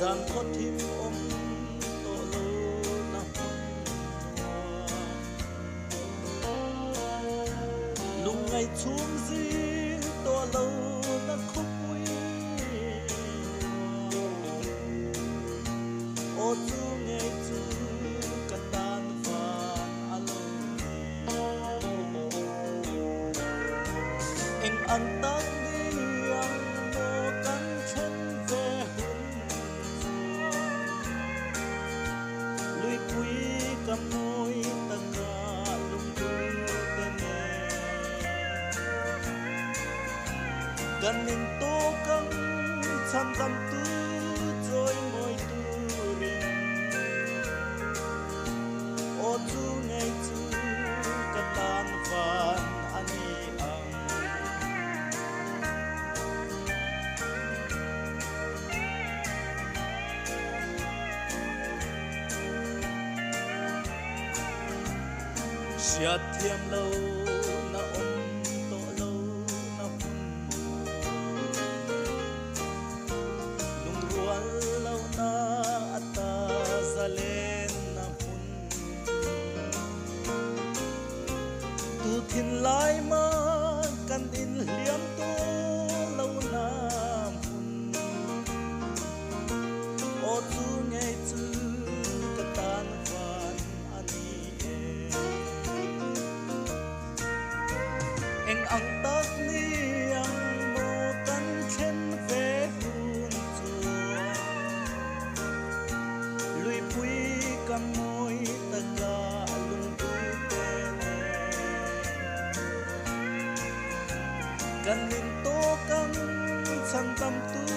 gian thoát thím ôm tổ lô na lung ngày chung riêng tổ lô na khúc quy ô chu ngày chu cả tan phàn alone anh ăn tắc đi ăn mô cắn chân về lui quý cầm môi ta cả lung đưa tên nghe gần nên tô căng chăm tâm tư rồi môi tư rin ô chu ngày chu cả tan phàn ani ang Siat thiam lâu na ôm tổ lâu na phun lung rual lâu na ata zalen na phun tu thin lai ma kan in liam tu lâu na phun o tu ngày chu ka tan van ani anh ăn tắc ni ăn mô cắn chân về hôn chùa lùi quý cầm môi ta cả lung tu tên cần nên tô căng chẳng tâm tu